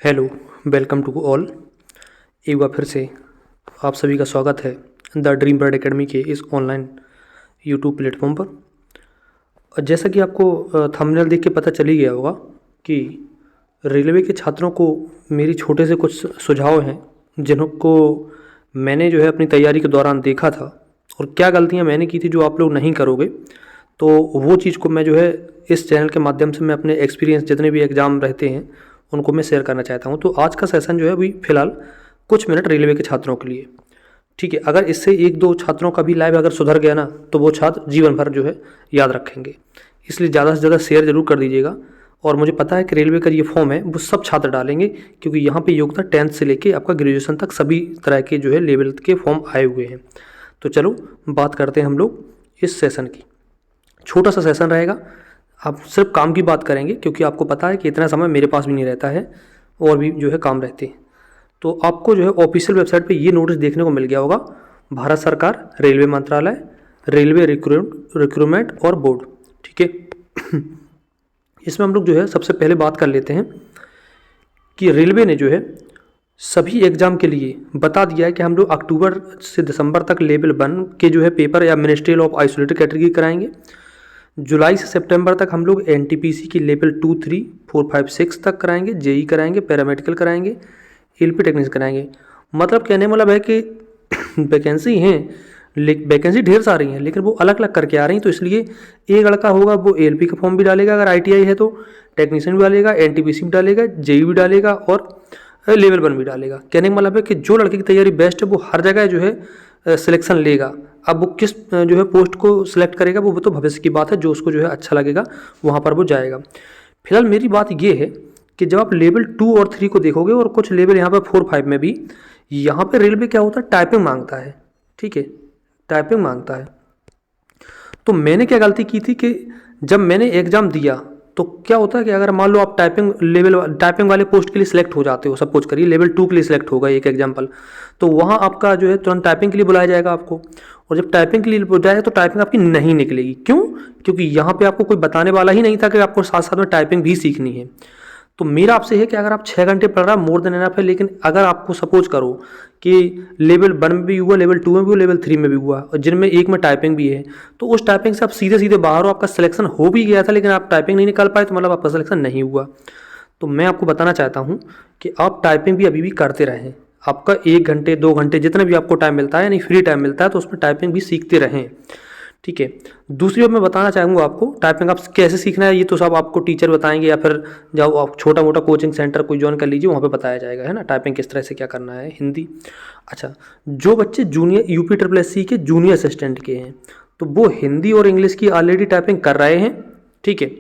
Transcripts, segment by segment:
Hello, welcome to all. एक बार फिर से आप सभी का स्वागत है द ड्रीम बर्ड एकेडमी के इस ऑनलाइन यूट्यूब प्लेटफॉर्म पर। और जैसा कि आपको थंबनेल देख के पता चल ही गया होगा कि रेलवे के छात्रों को मेरी छोटे से कुछ सुझाव हैं जिनको मैंने जो है अपनी तैयारी के दौरान देखा था और क्या गलतियां मैंने की थी जो आप लोग नहीं करोगे। तो वो चीज़ को मैं जो है इस चैनल के माध्यम से मैं अपने एक्सपीरियंस जितने भी एग्ज़ाम रहते हैं उनको मैं शेयर करना चाहता हूँ। तो आज का सेशन जो है अभी फ़िलहाल कुछ मिनट रेलवे के छात्रों के लिए, ठीक है। अगर इससे एक दो छात्रों का भी लाइफ अगर सुधर गया ना तो वो छात्र जीवन भर जो है याद रखेंगे। इसलिए ज़्यादा से ज़्यादा शेयर जरूर कर दीजिएगा। और मुझे पता है कि रेलवे का ये फॉर्म है वो सब छात्र डालेंगे, क्योंकि यहाँ पे योग्यता 10th से लेके आपका ग्रेजुएशन तक सभी तरह के जो है लेवल के फॉर्म आए हुए हैं। तो चलो बात करते हैं हम लोग इस सेशन की। छोटा सा सेशन रहेगा, आप सिर्फ काम की बात करेंगे क्योंकि आपको पता है कि इतना समय मेरे पास भी नहीं रहता है और भी जो है काम रहते हैं। तो आपको जो है ऑफिशियल वेबसाइट पे ये नोटिस देखने को मिल गया होगा, भारत सरकार रेलवे मंत्रालय रेलवे रिक्रूटमेंट और बोर्ड, ठीक है। इसमें हम लोग जो है सबसे पहले बात कर लेते हैं कि रेलवे ने जो है सभी एग्ज़ाम के लिए बता दिया है कि हम लोग अक्टूबर से दिसंबर तक लेवल 1 के जो है पेपर या मिनिस्ट्रियल ऑफ आइसोलेटेड कैटेगरी कराएंगे। जुलाई से सितंबर तक हम लोग एनटीपीसी की लेवल 2, 3, 4, 5, 6 तक कराएंगे, जेई कराएंगे, पैरामेडिकल कराएंगे, एलपी टेक्नीशियन कराएंगे। मतलब कहने मतलब है कि वैकेंसी हैं, वैकेंसी ढेर सारी हैं लेकिन वो अलग अलग करके आ रही हैं। तो इसलिए एक लड़का होगा वो एलपी का फॉर्म भी डालेगा, अगर आईटीआई है तो टेक्नीशियन भी डालेगा, एनटीपीसी भी डालेगा, जेई भी डालेगा और लेवल 1 भी डालेगा। कहने का मतलब है कि जो लड़के की तैयारी बेस्ट है वो हर जगह जो है सिलेक्शन लेगा। अब वो किस जो है पोस्ट को सिलेक्ट करेगा वो तो भविष्य की बात है, जो उसको जो है अच्छा लगेगा वहाँ पर वो जाएगा। फिलहाल मेरी बात ये है कि जब आप लेवल 2 और 3 को देखोगे और कुछ लेवल यहाँ पर 4, 5 में भी, यहाँ पे रेलवे क्या होता है टाइपिंग मांगता है, ठीक है, टाइपिंग मांगता है। तो मैंने क्या गलती की थी कि जब मैंने एग्ज़ाम दिया तो क्या होता है कि अगर मान लो आप टाइपिंग वाले पोस्ट के लिए सिलेक्ट हो जाते हो, सपोज करिए लेवल 2 के लिए सिलेक्ट होगा एक एग्जांपल, तो वहाँ आपका जो है तुरंत टाइपिंग के लिए बुलाया जाएगा आपको। और जब टाइपिंग के लिए बुलाया तो टाइपिंग आपकी नहीं निकलेगी। क्यों? क्योंकि यहाँ पे आपको कोई बताने वाला ही नहीं था कि आपको साथ साथ में टाइपिंग भी सीखनी है। तो मेरा आपसे है कि अगर आप 6 घंटे पढ़ रहा मोर देन एनफ है, लेकिन अगर आपको सपोज करो कि लेवल 1 में भी हुआ, लेवल 2 में भी हुआ, लेवल 3 में भी हुआ और जिनमें एक में टाइपिंग भी है, तो उस टाइपिंग से आप सीधे सीधे बाहर हो, आपका सिलेक्शन हो भी गया था लेकिन आप टाइपिंग नहीं निकाल पाए तो मतलब आपका सिलेक्शन नहीं हुआ। तो मैं आपको बताना चाहता हूँ कि आप टाइपिंग भी अभी भी करते रहें। आपका 1 घंटे 2 घंटे जितना भी आपको टाइम मिलता है, यानी फ्री टाइम मिलता है, तो उसमें टाइपिंग भी सीखते रहें, ठीक है। दूसरी बात मैं बताना चाहूँगा आपको, टाइपिंग आप कैसे सीखना है ये तो सब आपको टीचर बताएंगे, या फिर जब आप छोटा मोटा कोचिंग सेंटर कोई ज्वाइन कर लीजिए वहाँ पे बताया जाएगा, है ना, टाइपिंग किस तरह से क्या करना है। हिंदी, अच्छा, जो बच्चे जूनियर UPSSC के जूनियर असिस्टेंट के हैं तो वो हिंदी और इंग्लिश की ऑलरेडी टाइपिंग कर रहे हैं, ठीक है,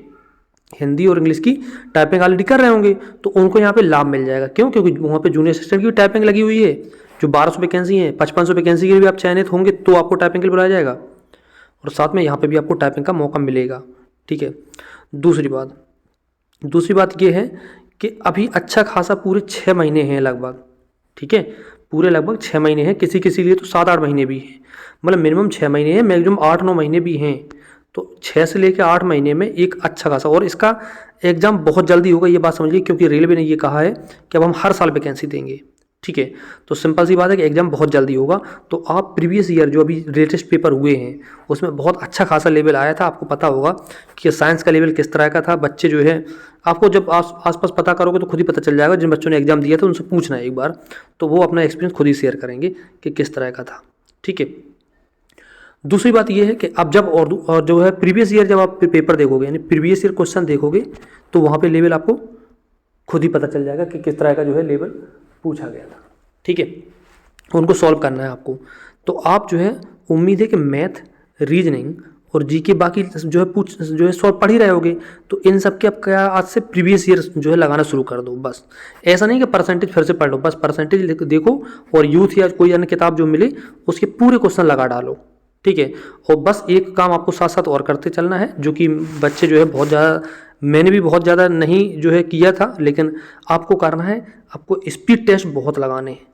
हिंदी और इंग्लिश की टाइपिंग ऑलरेडी कर रहे होंगे तो उनको यहाँ पे लाभ मिल जाएगा। क्यों? क्योंकि वहाँ पे जूनियर असिस्टेंट की भी टाइपिंग लगी हुई है। जो 1200 वैकेंसी है, 5500 वैकेंसी के लिए भी आप चयनित होंगे तो आपको टाइपिंग के लिए बुलाया जाएगा और साथ में यहाँ पे भी आपको टाइपिंग का मौका मिलेगा, ठीक है। दूसरी बात ये है कि अभी अच्छा खासा पूरे 6 महीने हैं लगभग, ठीक है, पूरे लगभग 6 महीने हैं, किसी किसी लिए तो 7-8 महीने भी हैं, मतलब मिनिमम 6 महीने हैं, मैक्सिमम 8-9 महीने भी हैं। तो 6 से लेकर 8 महीने में एक अच्छा खासा, और इसका एग्ज़ाम बहुत जल्दी होगा ये बात समझिए, क्योंकि रेलवे ने ये कहा है कि अब हम हर साल वैकेंसी देंगे, ठीक है। तो सिंपल सी बात है कि एग्ज़ाम बहुत जल्दी होगा। तो आप प्रीवियस ईयर जो अभी लेटेस्ट पेपर हुए हैं उसमें बहुत अच्छा खासा लेवल आया था, आपको पता होगा कि साइंस का लेवल किस तरह का था। बच्चे जो है आपको जब आसपास पता करोगे तो खुद ही पता चल जाएगा, जिन बच्चों ने एग्ज़ाम दिया था उनसे पूछना है एक बार, तो वो अपना एक्सपीरियंस खुद ही शेयर करेंगे कि किस तरह का था, ठीक है। दूसरी बात यह है कि आप जब और जो है प्रीवियस ईयर जब आप पेपर देखोगे, यानी प्रीवियस ईयर क्वेश्चन देखोगे तो वहाँ पे लेवल आपको खुद ही पता चल जाएगा कि किस तरह का जो है लेवल पूछा गया था, ठीक है। उनको सॉल्व करना है आपको। तो आप जो है उम्मीद है कि मैथ, रीजनिंग और जीके बाकी जो है सॉल्व पढ़ ही रहे होगे, तो इन सब के आप क्या आज से प्रीवियस ईयर जो है लगाना शुरू कर दो। बस ऐसा नहीं कि परसेंटेज फिर से पढ़ लो, बस परसेंटेज देखो और यूथ या कोई अन्य किताब जो मिले उसके पूरे क्वेश्चन लगा डालो, ठीक है। और बस एक काम आपको साथ साथ और करते चलना है, जो कि बच्चे जो है बहुत ज़्यादा, मैंने भी बहुत ज़्यादा नहीं जो है किया था, लेकिन आपको करना है, आपको स्पीड टेस्ट बहुत लगाने हैं,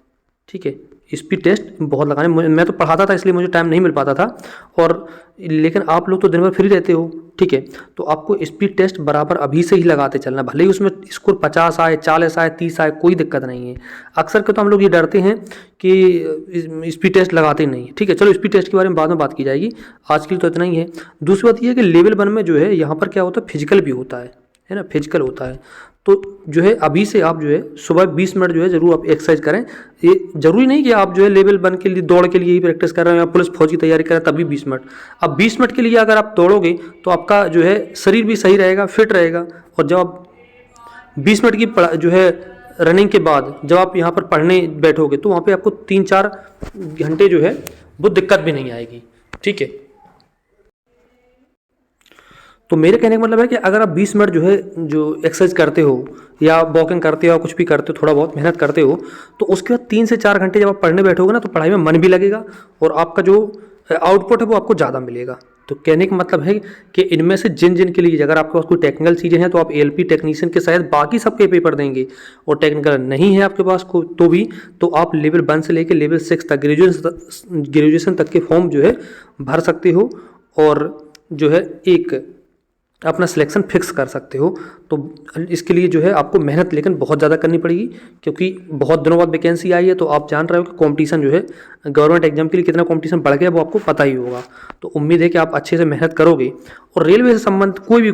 ठीक है। स्पीड टेस्ट बहुत लगाने, मैं तो पढ़ाता था इसलिए मुझे टाइम नहीं मिल पाता था, और लेकिन आप लोग तो दिन भर फ्री रहते हो, ठीक है, तो आपको स्पीड टेस्ट बराबर अभी से ही लगाते चलना, भले ही उसमें स्कोर 50 आए, 40 आए, 30 आए, कोई दिक्कत नहीं है। अक्सर के तो हम लोग ये डरते हैं कि स्पीड टेस्ट लगाते नहीं, ठीक है, चलो स्पीड टेस्ट के बारे में बाद में बात की जाएगी, आज के लिए तो इतना ही है। दूसरी बात ये है कि लेवल 1 में जो है यहाँ पर क्या होता है, फिजिकल भी होता है ना, फिजिकल होता है, तो जो है अभी से आप जो है सुबह 20 मिनट जो है ज़रूर आप एक्सरसाइज करें। ये ज़रूरी नहीं कि आप जो है लेवल 1 के लिए दौड़ के लिए ही प्रैक्टिस कर रहे हैं या पुलिस फौज की तैयारी कर रहे हैं तभी 20 मिनट। अब 20 मिनट के लिए अगर आप दौड़ोगे तो आपका जो है शरीर भी सही रहेगा, फिट रहेगा, और जब आप 20 मिनट की जो है रनिंग के बाद जब आप यहाँ पर पढ़ने बैठोगे तो वहाँ पर आपको 3-4 घंटे जो है वो दिक्कत भी नहीं आएगी, ठीक है। तो मेरे कहने का मतलब है कि अगर आप 20 मिनट जो है जो एक्सरसाइज करते हो या वॉकिंग करते हो या कुछ भी करते हो, थोड़ा बहुत मेहनत करते हो, तो उसके बाद 3 से 4 घंटे जब आप पढ़ने बैठोगे ना तो पढ़ाई में मन भी लगेगा और आपका जो आउटपुट है वो आपको ज़्यादा मिलेगा। तो कहने का मतलब है कि इनमें से जिन जिन के लिए अगर आपके पास कोई टेक्निकल चीज़ें हैं तो आप एएलपी टेक्नीशियन के साथ बाकी सबके पेपर देंगे, और टेक्निकल नहीं है आपके पास को तो भी तो आप लेवल 1 से लेकर लेवल 6 तक ग्रेजुएशन तक के फॉर्म जो है भर सकते हो, और जो है एक अपना सिलेक्शन फिक्स कर सकते हो। तो इसके लिए जो है आपको मेहनत लेकिन बहुत ज़्यादा करनी पड़ेगी, क्योंकि बहुत दिनों बाद वैकेंसी आई है, तो आप जान रहे हो कि कंपटीशन जो है गवर्नमेंट एग्जाम के लिए कितना कंपटीशन बढ़ गया वो आपको पता ही होगा। तो उम्मीद है कि आप अच्छे से मेहनत करोगे, और रेलवे से संबंधित कोई भी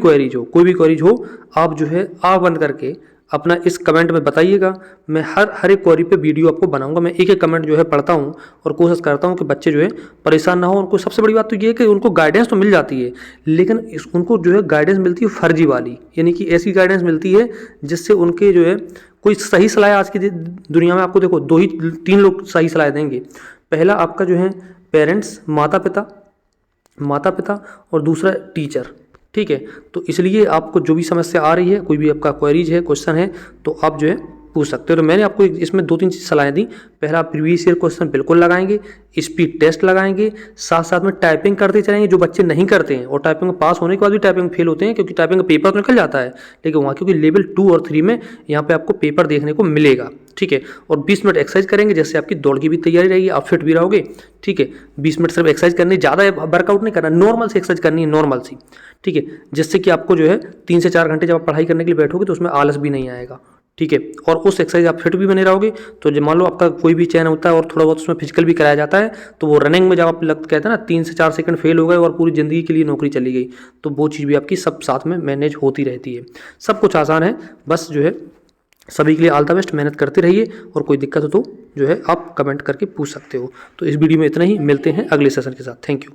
क्वेरीज हो आप जो है आँख बंद करके अपना इस कमेंट में बताइएगा। मैं हर एक क्वेरी पे वीडियो आपको बनाऊंगा। मैं एक एक कमेंट जो है पढ़ता हूँ और कोशिश करता हूँ कि बच्चे जो है परेशान ना हो। उनको सबसे बड़ी बात तो ये है कि उनको गाइडेंस तो मिल जाती है, लेकिन उनको जो है गाइडेंस मिलती है फर्जी वाली, यानी कि ऐसी गाइडेंस मिलती है जिससे उनके जो है कोई सही सलाह आज की दुनिया में आपको देखो 2-3 लोग सही सलाह देंगे। पहला आपका जो है पेरेंट्स, माता पिता और दूसरा टीचर, ठीक है। तो इसलिए आपको जो भी समस्या आ रही है, कोई भी आपका क्वेरीज है, क्वेश्चन है, तो आप जो है पूछ सकते हो। तो मैंने आपको इसमें 2-3 चीज़ सलाहें दी। पहला, प्रीवियस ईयर क्वेश्चन बिल्कुल लगाएंगे, स्पीड टेस्ट लगाएंगे, साथ साथ में टाइपिंग करते चलेंगे। जो बच्चे नहीं करते हैं और टाइपिंग में पास होने के बाद भी टाइपिंग फेल होते हैं, क्योंकि टाइपिंग का पेपर तो निकल जाता है, लेकिन वहाँ क्योंकि लेवल 2 और 3 में यहाँ पे आपको पेपर देखने को मिलेगा, ठीक है। और 20 मिनट एक्सरसाइज करेंगे, जैसे आपकी दौड़ की भी तैयारी रहेगी, आप फिट भी रहोगे, ठीक है। 20 मिनट सिर्फ एक्सरसाइज करनी, ज़्यादा वर्कआउट नहीं करना, नॉर्मल से एक्सरसाइज करनी है, नॉर्मल सी, ठीक है, जिससे कि आपको जो है 3 से 4 घंटे जब आप पढ़ाई करने के लिए बैठोगे तो उसमें आलस भी नहीं आएगा, ठीक है। और उस एक्सरसाइज आप फिट भी बने रहोगे। तो जब मान लो आपका कोई भी चयन होता है और थोड़ा बहुत उसमें फिजिकल भी कराया जाता है, तो वो रनिंग में जब आप कहते हैं ना 3 से 4 सेकंड फेल हो गए और पूरी ज़िंदगी के लिए नौकरी चली गई, तो वो चीज़ भी आपकी सब साथ में मैनेज होती रहती है। सब कुछ आसान है, बस जो है सभी के लिए ऑल द बेस्ट, मेहनत करते रहिए, और कोई दिक्कत हो तो जो है आप कमेंट करके पूछ सकते हो। तो इस वीडियो में इतना ही, मिलते हैं अगले सेशन के साथ। Thank you.